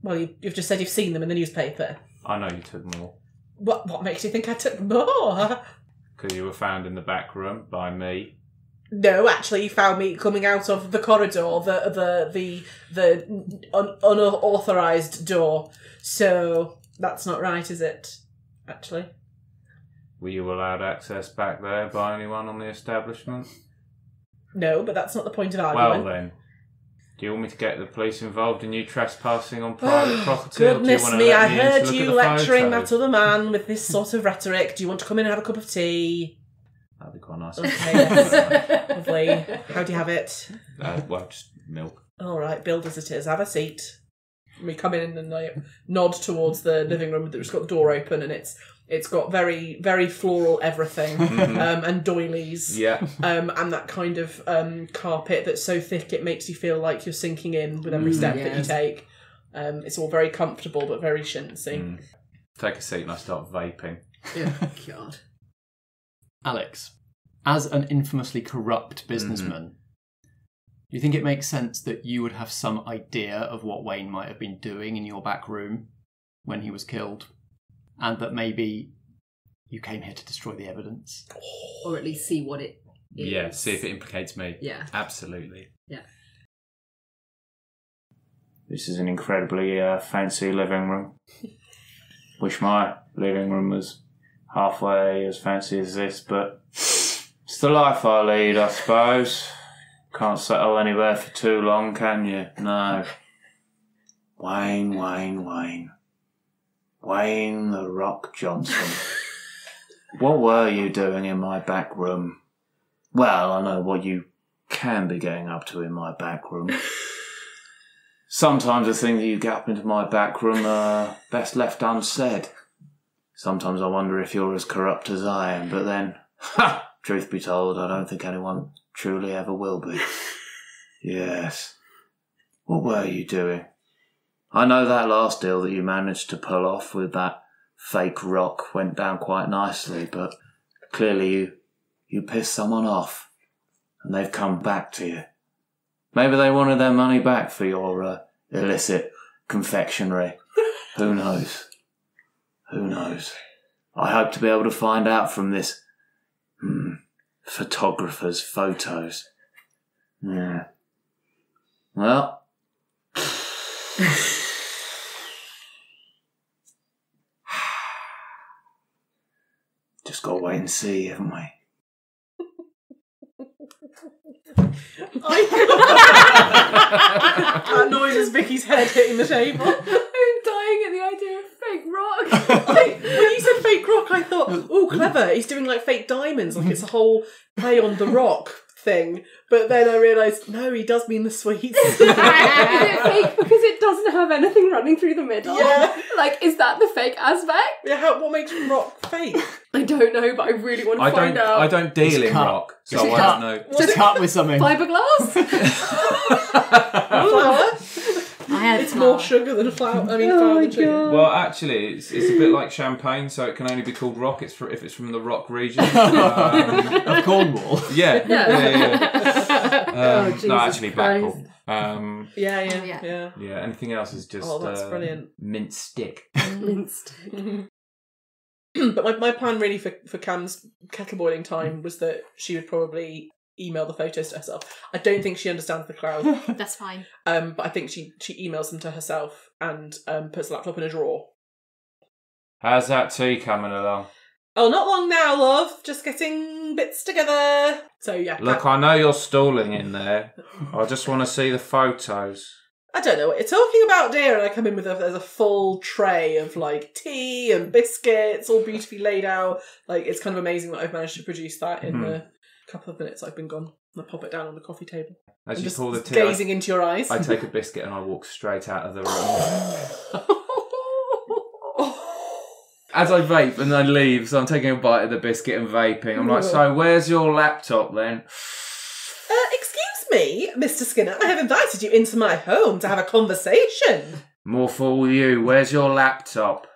Well, you've just said you've seen them in the newspaper. I know you took more. What makes you think I took more? Because you were found in the back room by me. No, actually, you found me coming out of the corridor, the unauthorised door. So that's not right, is it? Actually. Were you allowed access back there by anyone on the establishment? No, but that's not the point of argument. Well then, do you want me to get the police involved in you trespassing on private property? Goodness me, I heard you lecturing that other man with this sort of rhetoric. Do you want to come in and have a cup of tea? That'd be quite nice. Okay, yes. Lovely. How do you have it? Well, just milk. All right, billed as it is. Have a seat. We come in and I nod towards the living room that's got the door open, and it's It's got very, very floral everything, and doilies. Yeah. And that kind of carpet that's so thick it makes you feel like you're sinking in with every step that you take. It's all very comfortable but very chintzy. Take a seat and I start vaping. Yeah. God. Alex, as an infamously corrupt businessman, do you think it makes sense that you would have some idea of what Wayne might have been doing in your back room when he was killed? And that maybe you came here to destroy the evidence? Or at least see what it is. Yeah, see if it implicates me. Yeah. Absolutely. Yeah. This is an incredibly fancy living room. Wish my living room was halfway as fancy as this, but it's the life I lead, I suppose. Can't settle anywhere for too long, can you? No. Wayne, Wayne, Wayne. Wayne the Rock Johnson. What were you doing in my back room? Well, I know what you can be getting up to in my back room. Sometimes the things that you get up into my back room are best left unsaid. Sometimes I wonder if you're as corrupt as I am, but then, truth be told, I don't think anyone truly ever will be. Yes. What were you doing? I know that last deal that you managed to pull off with that fake rock went down quite nicely, but clearly you pissed someone off, and they've come back to you. Maybe they wanted their money back for your illicit confectionery. Who knows? Who knows? I hope to be able to find out from this photographer's photos. Yeah. Well... just got to wait and see, haven't we? That noise is Vicky's head hitting the table. I'm dying at the idea of fake rock. When you said fake rock, I thought, oh, clever. He's doing like fake diamonds, like it's a whole play on the rock thing. But then I realised, no, he does mean the sweets. Is it fake because it doesn't have anything running through the middle? Yeah. Like, is that the fake aspect? Yeah, what makes rock fake? I don't know, but I really want to find out. I don't deal in cut. rock, so I don't know. Just cut with something. Fiberglass? Flour? I had It's more sugar than flour. I mean, flour than sugar. Well, actually, it's a bit like champagne, so it can only be called rock. It's if it's from the rock region of Cornwall. Yeah. Oh, Jesus no, actually, Christ. Blackpool. Yeah. Yeah. Anything else is just That's brilliant. mint stick. Minced. But my plan really for Cam's kettle boiling time was that she would probably email the photos to herself. I don't think she understands the cloud. That's fine. But I think she emails them to herself and puts the laptop in a drawer. How's that tea coming along? Oh, not long now, love. Just getting bits together. So yeah. Look, I know you're stalling in there. I just want to see the photos. I don't know what you're talking about, dear. And I come in with there's a full tray of like tea and biscuits, all beautifully laid out. Like, it's kind of amazing that I've managed to produce that in the couple of minutes I've been gone. And I pop it down on the coffee table. As you just pour the tea, gazing into your eyes. I take a biscuit and I walk straight out of the room. As I vape and I leave, so I'm taking a bite of the biscuit and vaping. I'm like, so where's your laptop then? Excuse me, Mr. Skinner. I have invited you into my home to have a conversation. More fool you. Where's your laptop?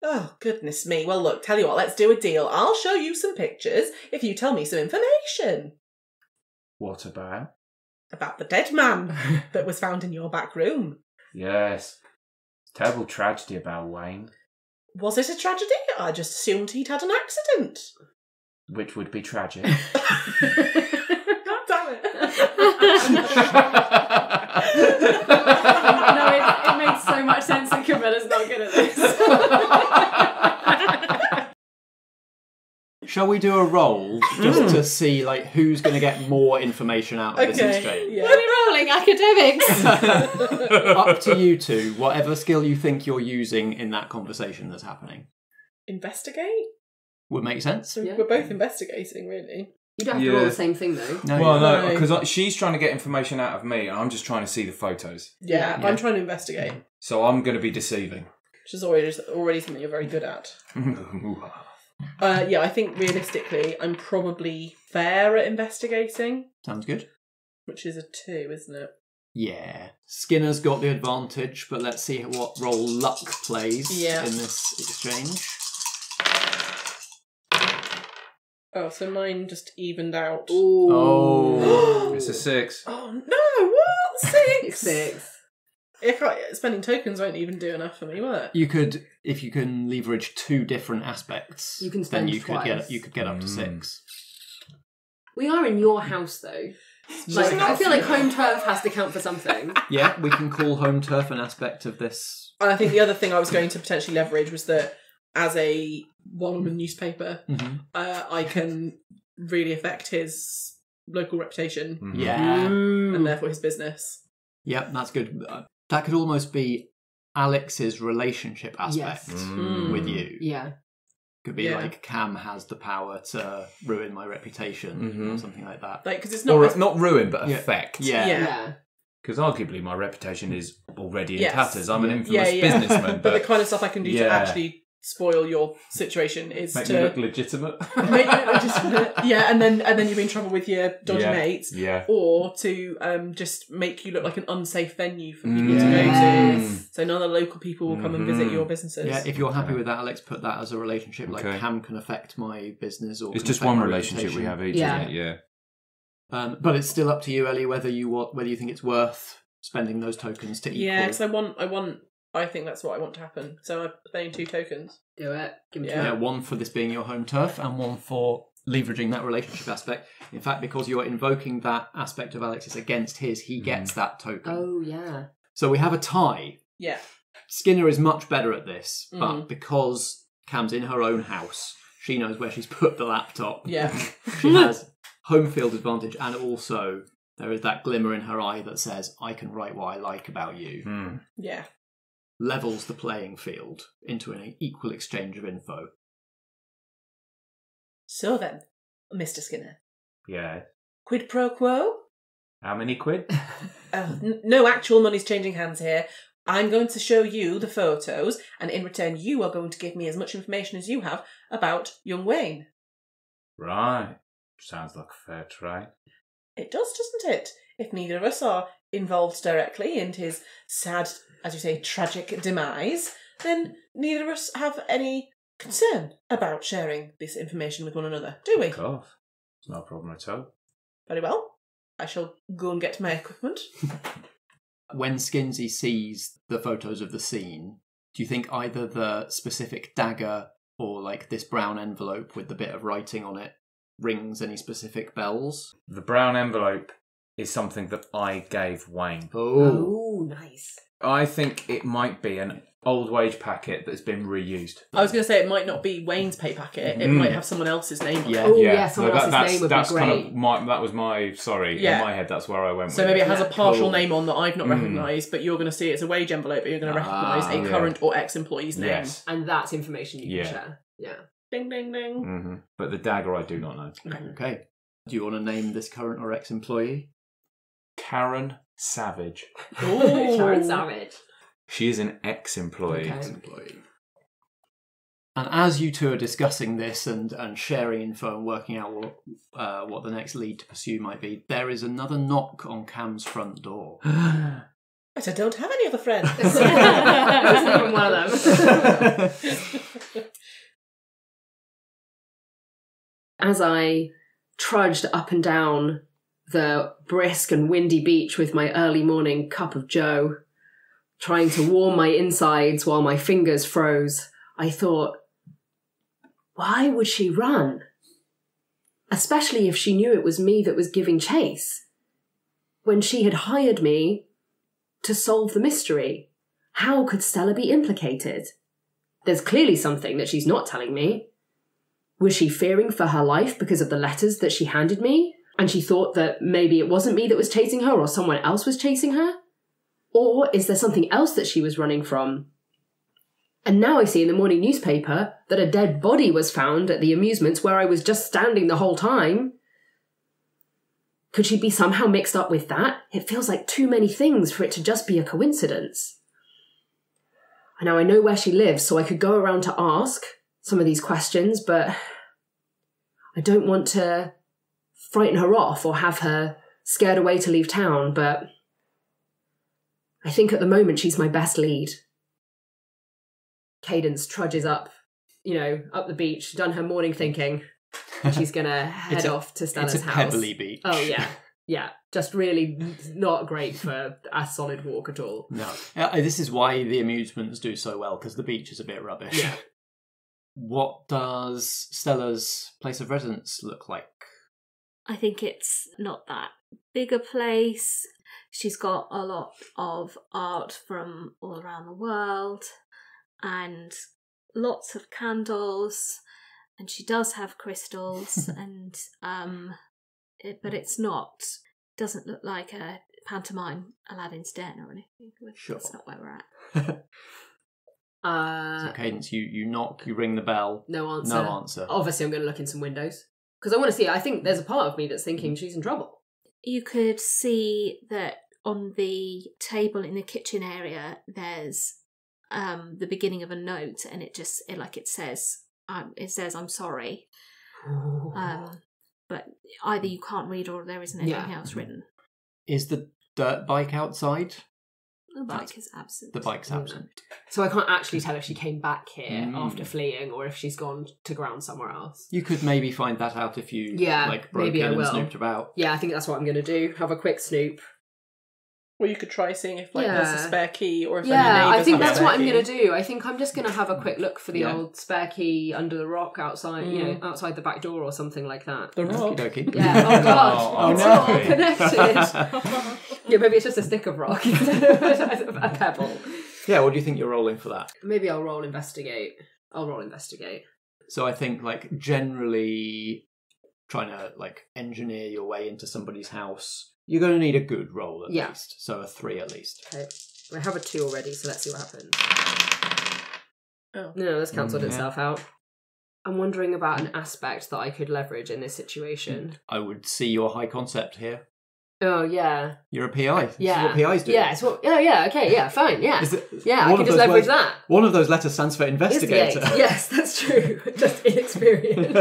Oh, goodness me. Well, look, tell you what, let's do a deal. I'll show you some pictures if you tell me some information. What about? About the dead man that was found in your back room. Yes. Terrible tragedy about Wayne. Was it a tragedy? I just assumed he'd had an accident. Which would be tragic. God damn it. No, it makes so much sense that Camilla's not good at this. Shall we do a roll just to see like who's going to get more information out of this exchange? Yeah. Are we rolling academics? Up to you two, whatever skill you think you're using in that conversation that's happening. Investigate? Would make sense. So we're both investigating, really. You don't have to roll the same thing, though. No, because she's trying to get information out of me and I'm just trying to see the photos. Yeah, I'm trying to investigate. So I'm going to be deceiving. which is already something you're very good at. I think realistically, I'm probably fair at investigating. Sounds good. Which is a 2, isn't it? Yeah. Skinner's got the advantage, but let's see what role luck plays in this exchange. Oh, so mine just evened out. Ooh. Oh. It's a 6. Oh, no, what? 6? 6. Spending tokens won't even do enough for me, will it? You could, if you can leverage 2 different aspects, you can spend twice. You could get up to 6. We are in your house, though. Like, I feel like home turf has to count for something. Yeah, we can call home turf an aspect of this. And I think the other thing I was going to potentially leverage was that as a one-woman newspaper, I can really affect his local reputation. Yeah. And therefore his business. Yep, that's good. That could almost be Alex's relationship aspect with you. Yeah. Could be like Cam has the power to ruin my reputation or something like that. Like, because it's not not ruin, but affect. Yeah. Because arguably my reputation is already in tatters. I'm an infamous businessman. But the kind of stuff I can do to actually spoil your situation is make me look legitimate. Make you look legitimate. Yeah, and then you'll be in trouble with your dodgy mates. Yeah. Or to just make you look like an unsafe venue for people to go to. So none of the local people will come and visit your businesses. Yeah, if you're happy with that, Alex, put that as a relationship. Like Cam can affect my business, or it's just one relationship we have each. Isn't it? Yeah. But it's still up to you, Ellie, whether you think it's worth spending those tokens to equal. Yeah, because I think that's what I want to happen. So I'm paying 2 tokens. Do it. Give me 2. Yeah, 1 for this being your home turf and 1 for leveraging that relationship aspect. In fact, because you're invoking that aspect of Alex's against his, he gets that token. Oh, yeah. So we have a tie. Yeah. Skinner is much better at this, but because Cam's in her own house, she knows where she's put the laptop. Yeah. She has home field advantage, and also there is that glimmer in her eye that says, I can write what I like about you. Yeah. Levels the playing field into an equal exchange of info. So then, Mr. Skinner. Yeah. Quid pro quo? How many quid? No actual money's changing hands here. I'm going to show you the photos, and in return you are going to give me as much information as you have about young Wayne. Right. Sounds like a fair trade. It does, doesn't it? If neither of us are involved directly in his sad, as you say, tragic demise, then neither of us have any concern about sharing this information with one another, do we? Of course. It's no problem at all. Very well. I shall go and get my equipment. When Skinsy sees the photos of the scene, do you think either the specific dagger or like this brown envelope with the bit of writing on it rings any specific bells? The brown envelope is something that I gave Wayne. Oh, nice. I think it might be an old wage packet that's been reused. I was going to say it might not be Wayne's pay packet. It might have someone else's name on it. Oh, yeah, someone else's name would be great. Kind of that was my, in my head, that's where I went with So maybe it has a partial name on that I've not recognised, but you're going to see it's a wage envelope, but you're going to recognise a current or ex-employee's name. Yes. And that's information you can share. Yeah. Ding, ding, ding. But the dagger I do not know. Okay. Do you want to name this current or ex-employee? Karen Savage. Oh, Karen Savage. She is an ex-employee. Ex-employee. And as you two are discussing this and sharing info and working out what the next lead to pursue might be, there is another knock on Cam's front door. But I don't have any other friends. It's not even one of them. As I trudged up and down the brisk and windy beach with my early morning cup of joe, trying to warm my insides while my fingers froze, I thought, why would she run? Especially if she knew it was me that was giving chase. When she had hired me to solve the mystery, how could Stella be implicated? There's clearly something that she's not telling me. Was she fearing for her life because of the letters that she handed me? And she thought that maybe it wasn't me that was chasing her or someone else was chasing her? Or is there something else that she was running from? And now I see in the morning newspaper that a dead body was found at the amusements where I was just standing the whole time. Could she be somehow mixed up with that? It feels like too many things for it to just be a coincidence. Now I know where she lives, so I could go around to ask some of these questions, but I don't want to frighten her off or have her scared away to leave town, but I think at the moment she's my best lead. Cadence trudges up, up the beach, done her morning thinking, and she's going to head off to Stella's house. It's a pebbly beach. Oh, yeah. Yeah, just really not great for a solid walk at all. No. This is why the amusements do so well, because the beach is a bit rubbish. Yeah. What does Stella's place of residence look like? I think it's not that big a place. She's got a lot of art from all around the world and lots of candles, and she does have crystals and but it's doesn't look like a pantomime Aladdin's Den or anything. Sure. That's not where we're at. So Cadence, you knock, you ring the bell. No answer. No answer. Obviously I'm going to look in some windows. Because I want to see, I think there's a part of me that's thinking she's in trouble. You could see that on the table in the kitchen area there's the beginning of a note, and it says I'm sorry. But either you can't read or there isn't anything else written. Is the dirt bike outside? The bike is absent. The bike's absent. So I can't actually tell if she came back here after fleeing or if she's gone to ground somewhere else. You could maybe find that out if you broke maybe in I will. and snooped about. Yeah, I think that's what I'm going to do. Have a quick snoop. Or you could try seeing if there's a spare key, or if any I neighbours think have that's a what spare I'm going key. to do. I think I'm just going to have a quick look for the old spare key under the rock outside, outside the back door or something like that. The rock. Okey-dokey. Yeah. Oh god. It's all no. connected. Yeah, maybe it's just a stick of rock instead of a pebble. Yeah, what do you think you're rolling for that? Maybe I'll roll investigate. So I think generally trying to engineer your way into somebody's house, you're going to need a good roll at least. So a 3 at least. Okay. I have a 2 already, so let's see what happens. Oh. No, that's cancelled itself out. I'm wondering about an aspect that I could leverage in this situation. I would see your high concept here. Oh, yeah. You're a PI. This yeah. is what PIs do. Yeah, okay, yeah, fine, yeah. I can just leverage that. One of those letters stands for investigator. Yes, that's true. Just inexperience.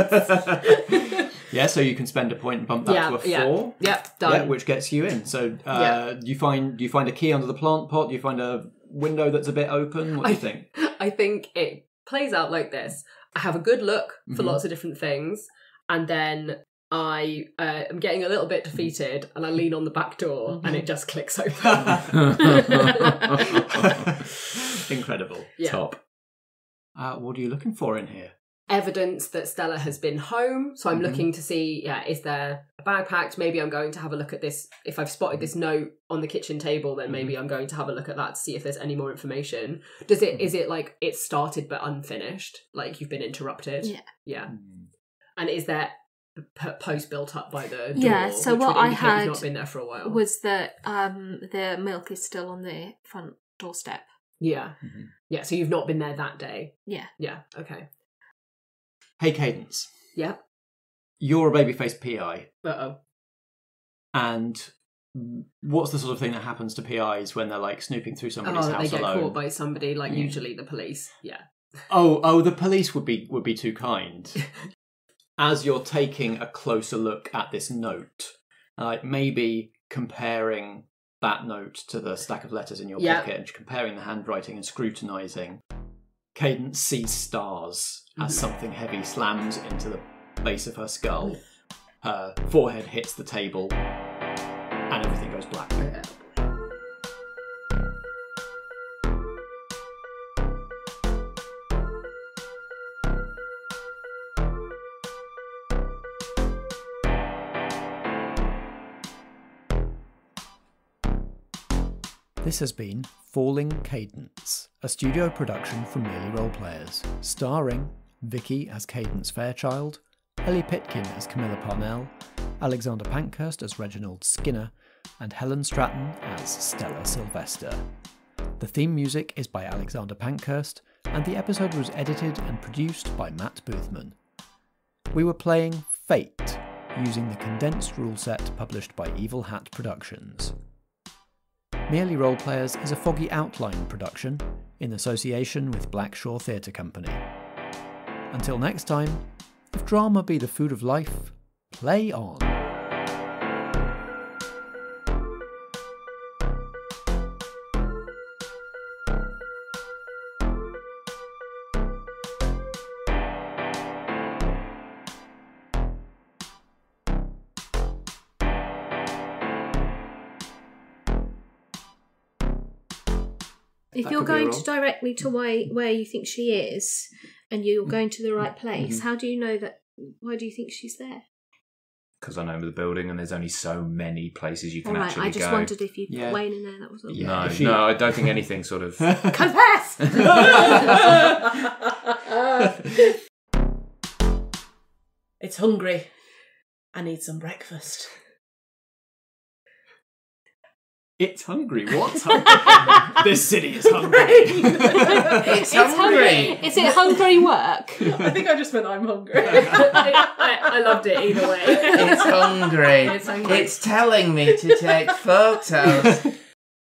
Yeah, so you can spend a point and bump that to a 4. Yep, done. Yeah, which gets you in. So do you find a key under the plant pot? Do you find a window that's a bit open? What do you think? I think it plays out like this. I have a good look for lots of different things, and then I am getting a little bit defeated, and I lean on the back door, and it just clicks open. Incredible. Yeah. Top. What are you looking for in here? Evidence that Stella has been home. So I'm looking to see, is there a bag packed? Maybe I'm going to have a look at this. If I've spotted this note on the kitchen table, then maybe I'm going to have a look at that to see if there's any more information. Is it like it started but unfinished? Like you've been interrupted? Yeah. Yeah. And is there post built up by the door? Yeah, so what I had not been there for a while. was that the milk is still on the front doorstep. Yeah. Yeah, so you've not been there that day? Yeah. Yeah, okay. Hey, Cadence. Yeah? You're a baby-faced PI. Uh-oh. And what's the sort of thing that happens to PIs when they're snooping through somebody's house alone? They get caught by somebody, usually the police. Yeah. Oh, the police would be too kind. As you're taking a closer look at this note, maybe comparing that note to the stack of letters in your pocket and comparing the handwriting and scrutinising, Cadence sees stars as something heavy slams into the base of her skull. Her forehead hits the table, and everything goes black. This has been Falling Cadence, a studio production from Merely Roleplayers, starring Vikki as Cadence Fairchild, Ellie Pitkin as Camilla Parnell, Alexander Pankhurst as Reginald Skinner, and Helen Stratton as Stella Sylvester. The theme music is by Alexander Pankhurst, and the episode was edited and produced by Matt Boothman. We were playing Fate, using the Condensed rule set published by Evil Hat Productions. Merely Roleplayers is a Foggy Outline production in association with Blackshaw Theatre Company. Until next time, if drama be the food of life, play on. If you're going to direct me to where you think she is, and you're going to the right place, how do you know that? Why do you think she's there? Because I know the building, and there's only so many places you can actually go. I just wondered if you'd put Wayne in there. That was all. Yeah. No, I don't think anything sort of. Confess. It's hungry. I need some breakfast. It's hungry. What's hungry? This city is hungry. It's hungry. Is it hungry work? I think I just meant I'm hungry. I loved it either way. It's hungry. It's hungry. It's telling me to take photos.